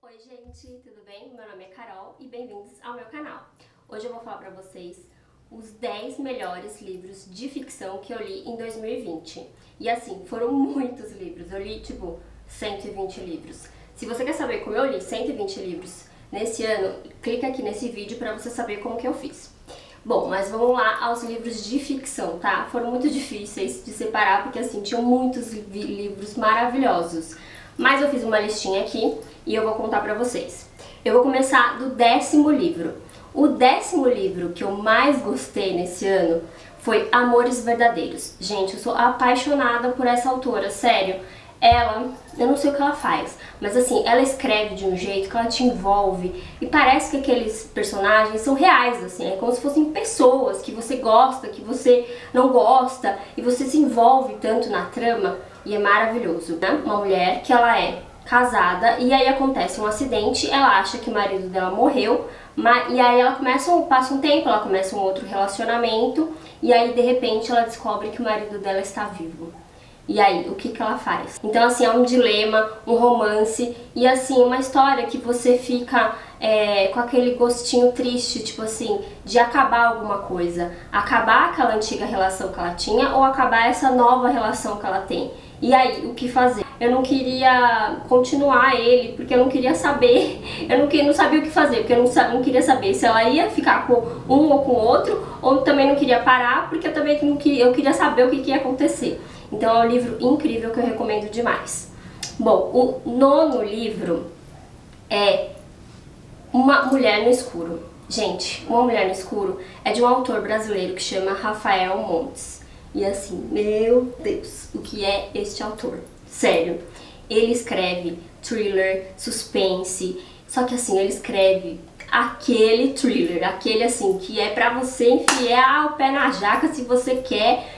Oi gente, tudo bem? Meu nome é Carol e bem-vindos ao meu canal. Hoje eu vou falar pra vocês os 10 melhores livros de ficção que eu li em 2020. E assim, foram muitos livros, eu li tipo 120 livros. Se você quer saber como eu li 120 livros nesse ano, clica aqui nesse vídeo pra você saber como que eu fiz. Bom, mas vamos lá aos livros de ficção, tá? Foram muito difíceis de separar porque assim, tinham muitos livros maravilhosos. Mas eu fiz uma listinha aqui e eu vou contar pra vocês. Eu vou começar do 10º livro. O 10º livro que eu mais gostei nesse ano foi Amores Verdadeiros. Gente, eu sou apaixonada por essa autora, sério. Ela, eu não sei o que ela faz, mas assim, ela escreve de um jeito que ela te envolve e parece que aqueles personagens são reais, assim, é como se fossem pessoas que você gosta, que você não gosta e você se envolve tanto na trama e é maravilhoso, né? Uma mulher que ela é casada e aí acontece um acidente, ela acha que o marido dela morreu, e aí ela passa um tempo, ela começa um outro relacionamento e aí de repente ela descobre que o marido dela está vivo. E aí, o que que ela faz? Então, assim, é um dilema, um romance e, assim, uma história que você fica com aquele gostinho triste, tipo assim, de acabar alguma coisa. Acabar aquela antiga relação que ela tinha ou acabar essa nova relação que ela tem. E aí, o que fazer? Eu não queria continuar ele, porque eu não queria saber, não sabia o que fazer, porque eu não queria saber se ela ia ficar com um ou com o outro, ou também não queria parar, porque eu também eu queria saber o que ia acontecer. Então é um livro incrível que eu recomendo demais. Bom, o 9º livro é Uma Mulher no Escuro. Gente, Uma Mulher no Escuro é de um autor brasileiro que chama Rafael Montes. E assim, meu Deus, o que é este autor? Sério, ele escreve thriller, suspense, só que assim, ele escreve aquele thriller, aquele assim, que é pra você enfiar o pé na jaca se você quer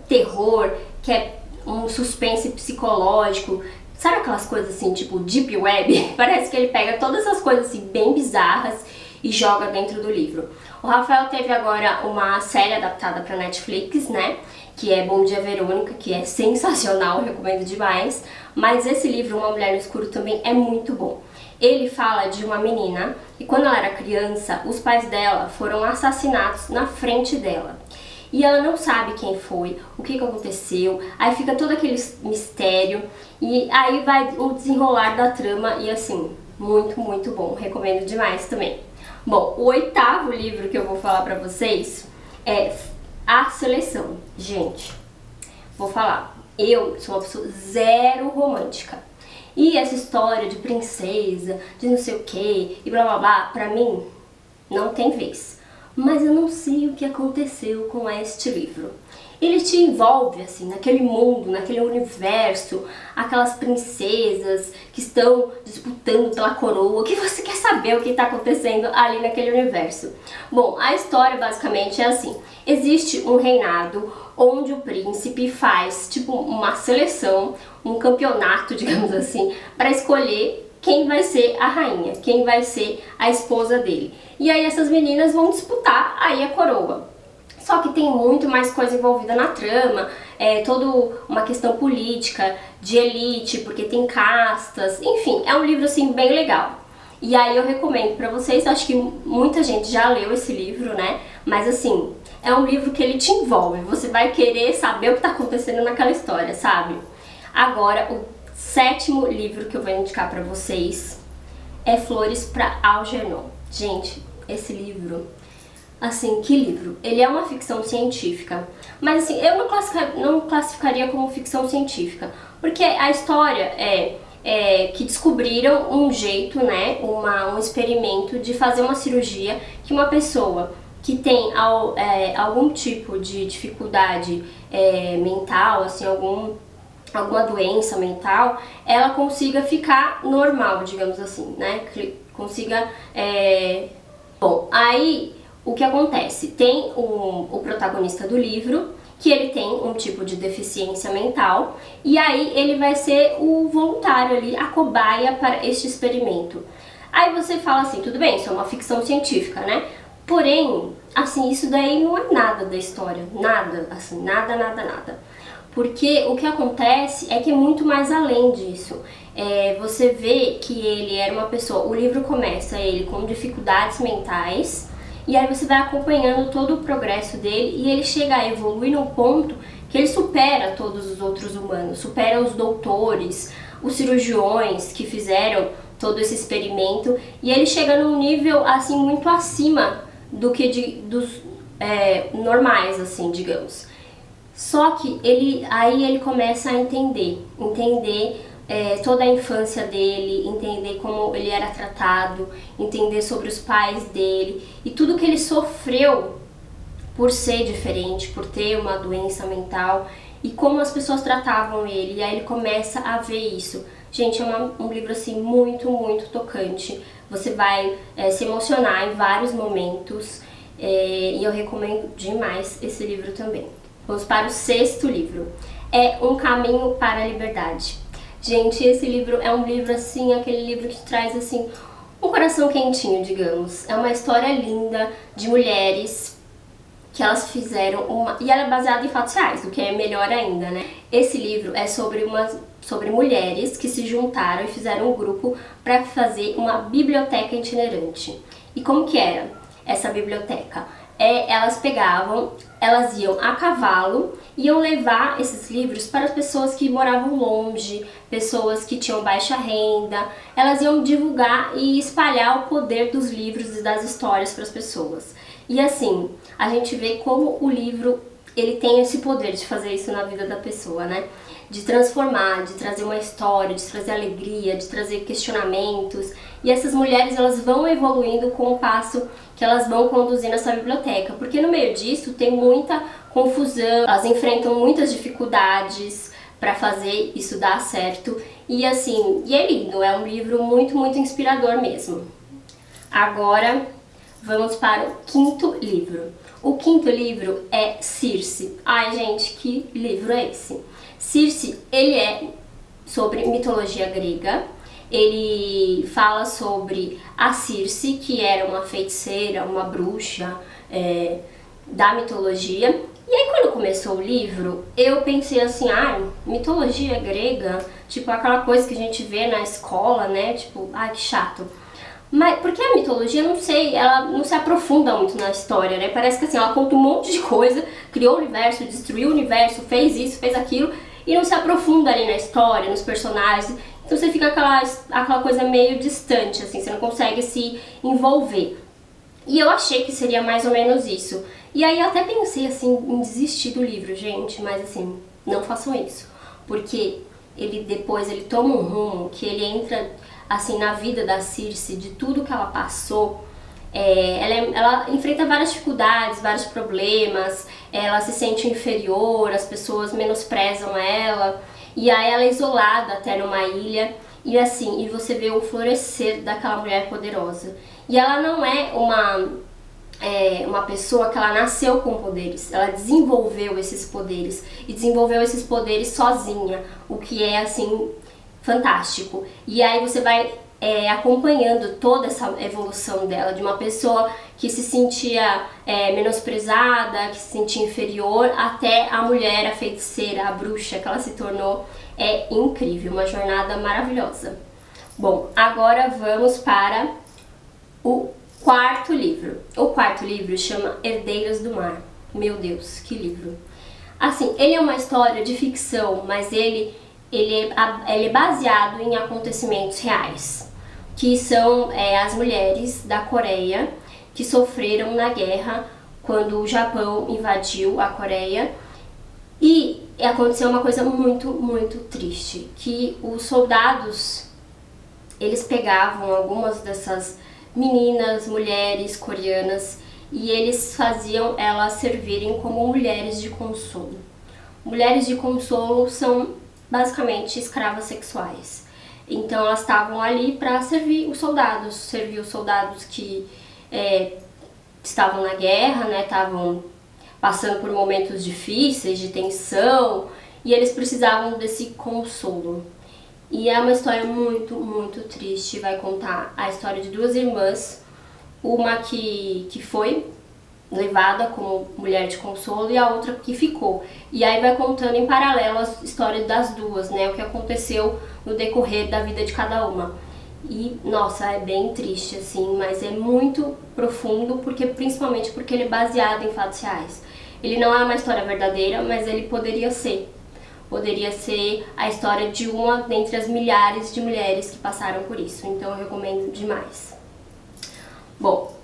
terror, quer um suspense psicológico, sabe aquelas coisas assim, tipo Deep Web? Parece que ele pega todas essas coisas assim, bem bizarras e joga dentro do livro. O Rafael teve agora uma série adaptada para Netflix, né? Que é Bom Dia Verônica, que é sensacional, eu recomendo demais. Mas esse livro, Uma Mulher no Escuro, também é muito bom. Ele fala de uma menina que quando ela era criança, os pais dela foram assassinados na frente dela. E ela não sabe quem foi, o que aconteceu, aí fica todo aquele mistério e aí vai o desenrolar da trama e assim, muito, muito bom, recomendo demais também. Bom, o 8º livro que eu vou falar pra vocês é A Seleção. Gente, vou falar, eu sou uma pessoa zero romântica. E essa história de princesa, de não sei o que e blá blá blá, pra mim, não tem vez. Mas eu não sei o que aconteceu com este livro. Ele te envolve assim, naquele mundo, naquele universo, aquelas princesas que estão disputando pela coroa, que você quer saber o que está acontecendo ali naquele universo. Bom, a história basicamente é assim, existe um reinado onde o príncipe faz tipo uma seleção, um campeonato, digamos assim, para escolher quem vai ser a rainha, quem vai ser a esposa dele. E aí essas meninas vão disputar aí a coroa. Só que tem muito mais coisa envolvida na trama, toda uma questão política, de elite, porque tem castas, enfim, é um livro assim bem legal. E aí eu recomendo pra vocês, acho que muita gente já leu esse livro, né? Mas assim, é um livro que ele te envolve, você vai querer saber o que tá acontecendo naquela história, sabe? Agora, o 7º livro que eu vou indicar pra vocês é Flores para Algernon. Gente, esse livro, assim, que livro? Ele é uma ficção científica, mas assim, eu não classificaria como ficção científica, porque a história é que descobriram um jeito, né, um experimento de fazer uma cirurgia que uma pessoa que tem algum tipo de dificuldade mental, assim, alguma doença mental, ela consiga ficar normal, digamos assim, né? Consiga... Bom, aí o que acontece? Tem o protagonista do livro, que ele tem um tipo de deficiência mental, e aí ele vai ser o voluntário ali, a cobaia para este experimento. Aí você fala assim, tudo bem, isso é uma ficção científica, né? Porém, assim, isso daí não é nada da história, nada, assim, nada. Porque o que acontece é que é muito mais além disso. você vê que ele era uma pessoa, o livro começa ele com dificuldades mentais, e aí você vai acompanhando todo o progresso dele, e ele chega a evoluir num ponto que ele supera todos os outros humanos, supera os doutores, os cirurgiões que fizeram todo esse experimento, e ele chega num nível assim muito acima do que dos normais, assim, digamos. Só que aí ele começa a entender toda a infância dele, entender como ele era tratado, entender sobre os pais dele e tudo que ele sofreu por ser diferente, por ter uma doença mental e como as pessoas tratavam ele. E aí ele começa a ver isso. Gente, é um livro assim muito, muito tocante. Você vai se emocionar em vários momentos e eu recomendo demais esse livro também. Vamos para o 6º livro. É Um Caminho para a Liberdade. Gente, esse livro é um livro assim, aquele livro que traz assim um coração quentinho, digamos. É uma história linda de mulheres que elas fizeram e ela é baseada em fatos reais, o que é melhor ainda, né? Esse livro é sobre mulheres que se juntaram e fizeram um grupo para fazer uma biblioteca itinerante. E como que era essa biblioteca? Elas iam a cavalo, iam levar esses livros para as pessoas que moravam longe, pessoas que tinham baixa renda. Elas iam divulgar e espalhar o poder dos livros e das histórias para as pessoas. E assim, a gente vê como o livro ele tem esse poder de fazer isso na vida da pessoa, né? De transformar, de trazer uma história, de trazer alegria, de trazer questionamentos. E essas mulheres, elas vão evoluindo com o passo que elas vão conduzindo essa biblioteca, porque no meio disso tem muita confusão, elas enfrentam muitas dificuldades para fazer isso dar certo. E assim, e é lindo, é um livro muito, muito inspirador mesmo. Agora, vamos para o 5º livro. O 5º livro é Circe. Ai, gente, que livro é esse? Circe, ele é sobre mitologia grega. Ele fala sobre a Circe, que era uma feiticeira, uma bruxa da mitologia. E aí, quando começou o livro, eu pensei assim, mitologia grega, tipo aquela coisa que a gente vê na escola, né? Tipo, que chato. Mas porque a mitologia, não sei, ela não se aprofunda muito na história, né? Parece que assim, ela conta um monte de coisa, criou o universo, destruiu o universo, fez isso, fez aquilo, e não se aprofunda ali na história, nos personagens. Então você fica aquela coisa meio distante, assim, você não consegue se envolver. E eu achei que seria mais ou menos isso. E aí eu até pensei assim em desistir do livro, gente, mas assim, não façam isso. Porque depois ele toma um rumo que ele entra assim na vida da Circe, de tudo que ela passou. Ela enfrenta várias dificuldades, vários problemas, ela se sente inferior, as pessoas menosprezam ela, e aí ela é isolada até numa ilha, e assim, e você vê o florescer daquela mulher poderosa. E ela não é uma pessoa que ela nasceu com poderes, ela desenvolveu esses poderes, e desenvolveu esses poderes sozinha, o que é assim fantástico. E aí você vai acompanhando toda essa evolução dela, de uma pessoa que se sentia menosprezada, que se sentia inferior, até a mulher, a feiticeira, a bruxa que ela se tornou. É incrível, uma jornada maravilhosa. Bom, agora vamos para o 4º livro. O 4º livro chama Herdeiras do Mar. Meu Deus, que livro! Assim, ele é uma história de ficção, mas ele é baseado em acontecimentos reais, que são as mulheres da Coreia que sofreram na guerra quando o Japão invadiu a Coreia. E aconteceu uma coisa muito, muito triste, que os soldados, eles pegavam algumas dessas meninas, mulheres coreanas, e eles faziam elas servirem como mulheres de consolo. Mulheres de consolo são basicamente escravas sexuais. Então elas estavam ali para servir os soldados que estavam na guerra, né, estavam passando por momentos difíceis, de tensão, e eles precisavam desse consolo. E é uma história muito, muito triste. Vai contar a história de 2 irmãs, uma que foi levada como mulher de consolo e a outra que ficou. E aí vai contando em paralelo a história das duas, né? O que aconteceu no decorrer da vida de cada uma. E, nossa, é bem triste, assim, mas é muito profundo, principalmente porque ele é baseado em fatos reais. Ele não é uma história verdadeira, mas ele poderia ser. Poderia ser a história de uma dentre as milhares de mulheres que passaram por isso. Então eu recomendo demais. Bom,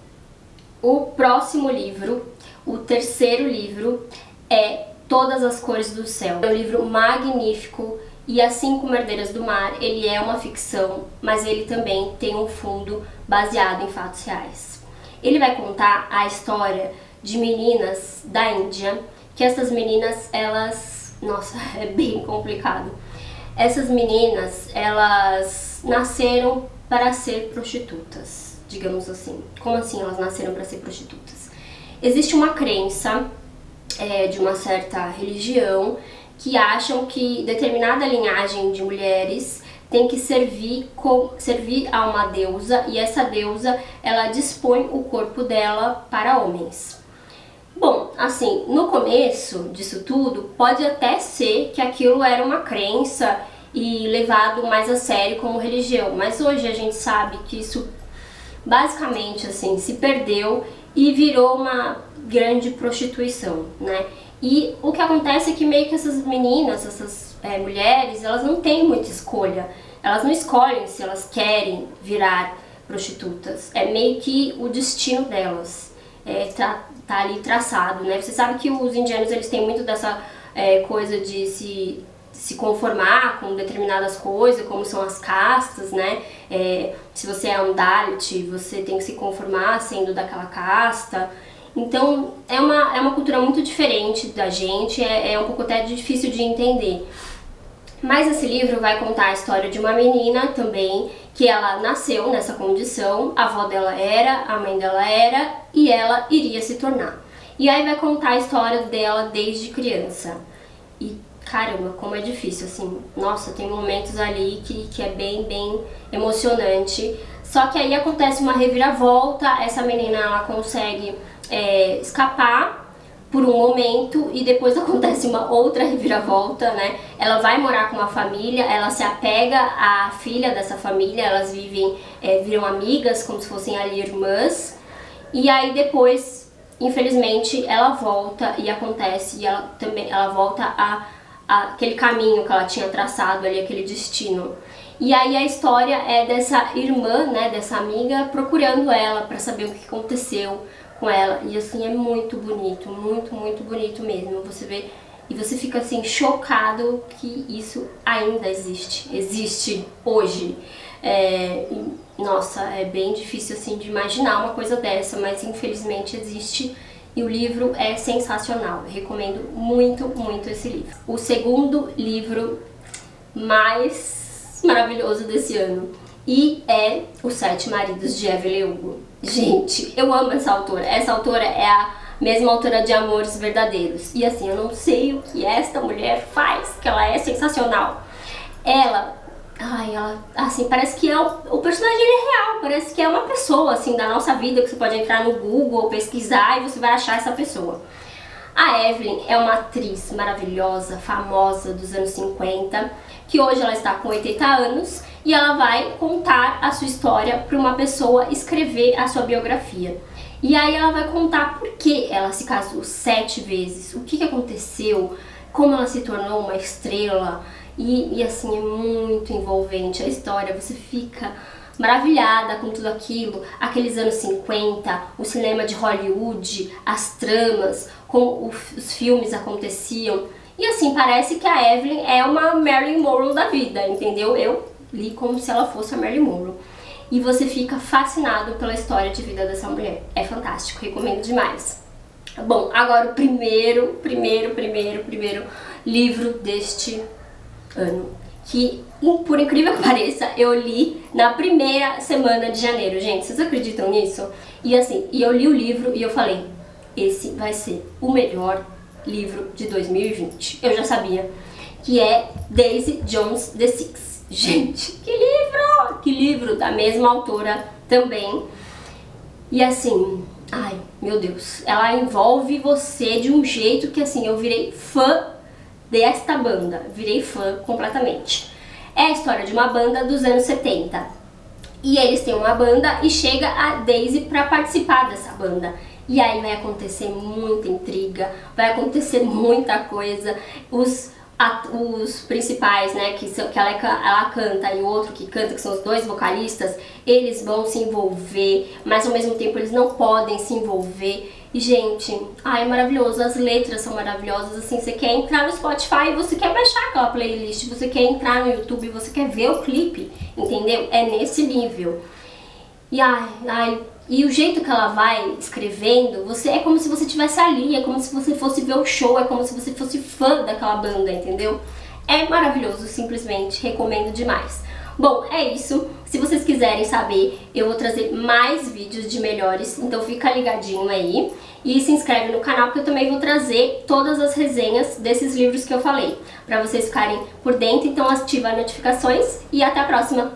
o próximo livro, o terceiro livro, é Todas as Cores do Céu. É um livro magnífico e, assim como Herdeiras do Mar, ele é uma ficção, mas ele também tem um fundo baseado em fatos reais. Ele vai contar a história de meninas da Índia, que essas meninas, elas... Nossa, é bem complicado. Essas meninas, elas nasceram para ser prostitutas, digamos assim. Como assim elas nasceram para ser prostitutas? Existe uma crença de uma certa religião que acham que determinada linhagem de mulheres tem que servir a uma deusa, e essa deusa, ela dispõe o corpo dela para homens. Bom, assim, no começo disso tudo, pode até ser que aquilo era uma crença e levado mais a sério como religião, mas hoje a gente sabe que isso basicamente assim se perdeu e virou uma grande prostituição, né? E o que acontece é que meio que essas meninas, essas mulheres, elas não têm muita escolha, elas não escolhem se elas querem virar prostitutas, é meio que o destino delas. Tá ali traçado, né? Você sabe que os indianos, eles têm muito dessa coisa de se conformar com determinadas coisas, como são as castas, né? Se você é um Dalit, você tem que se conformar sendo daquela casta. Então, é uma cultura muito diferente da gente, é um pouco até difícil de entender. Mas esse livro vai contar a história de uma menina também, que ela nasceu nessa condição, a avó dela era, a mãe dela era, e ela iria se tornar. E aí vai contar a história dela desde criança. E caramba, como é difícil, assim, nossa, tem momentos ali que é bem emocionante. Só que aí acontece uma reviravolta, essa menina, ela consegue escapar por um momento e depois acontece uma outra reviravolta, né? Ela vai morar com uma família, ela se apega à filha dessa família, elas viram amigas, como se fossem ali irmãs, e aí depois, infelizmente, ela volta e acontece, e ela volta aquele caminho que ela tinha traçado ali, aquele destino. E aí a história é dessa irmã, né, dessa amiga, procurando ela para saber o que aconteceu com ela, e assim é muito bonito, muito bonito mesmo. Você vê e você fica assim chocado que isso ainda existe hoje. Nossa, é bem difícil assim de imaginar uma coisa dessa, mas infelizmente existe. E o livro é sensacional, eu recomendo muito esse livro. O segundo livro mais maravilhoso desse ano e é Os Sete Maridos de Evelyn Hugo. Gente, eu amo essa autora. Essa autora é a mesma autora de Amores Verdadeiros. E assim, eu não sei o que esta mulher faz, que ela é sensacional. Ela, assim, parece que o personagem é real, parece que é uma pessoa, assim, da nossa vida, que você pode entrar no Google, pesquisar e você vai achar essa pessoa. A Evelyn é uma atriz maravilhosa, famosa dos anos 50, que hoje ela está com 80 anos e ela vai contar a sua história para uma pessoa escrever a sua biografia. E aí ela vai contar por que ela se casou 7 vezes, o que aconteceu, como ela se tornou uma estrela, e assim, é muito envolvente a história, você fica maravilhada com tudo aquilo, aqueles anos 50, o cinema de Hollywood, as tramas, como os filmes aconteciam. E assim, parece que a Evelyn é uma Marilyn Monroe da vida, entendeu? Eu li como se ela fosse a Marilyn Monroe. E você fica fascinado pela história de vida dessa mulher. É fantástico, recomendo demais. Bom, agora o primeiro livro deste ano, que por incrível que pareça, eu li na primeira semana de janeiro. Gente, vocês acreditam nisso? E assim, eu li o livro e eu falei, esse vai ser o melhor livro de 2020. Eu já sabia, que é Daisy Jones The Six. Gente, que livro! Que livro, da mesma autora também. E assim, Ai, meu Deus, ela envolve você de um jeito que assim, eu virei fã desta banda, virei fã completamente. É a história de uma banda dos anos 70. E eles têm uma banda e chega a Daisy pra participar dessa banda. E aí vai acontecer muita intriga, vai acontecer muita coisa. Os principais, né, que ela canta e o outro que canta, que são os dois vocalistas, eles vão se envolver, mas ao mesmo tempo eles não podem se envolver. E, gente, ai, é maravilhoso, as letras são maravilhosas, assim, você quer entrar no Spotify, você quer baixar aquela playlist, você quer entrar no YouTube, você quer ver o clipe, entendeu? É nesse nível. E e o jeito que ela vai escrevendo, é como se você estivesse ali, é como se você fosse ver o show, é como se você fosse fã daquela banda, entendeu? É maravilhoso, simplesmente, recomendo demais. Bom, é isso. Se vocês quiserem saber, eu vou trazer mais vídeos de melhores, então fica ligadinho aí. E se inscreve no canal que eu também vou trazer todas as resenhas desses livros que eu falei, pra vocês ficarem por dentro. Então ativa as notificações e até a próxima!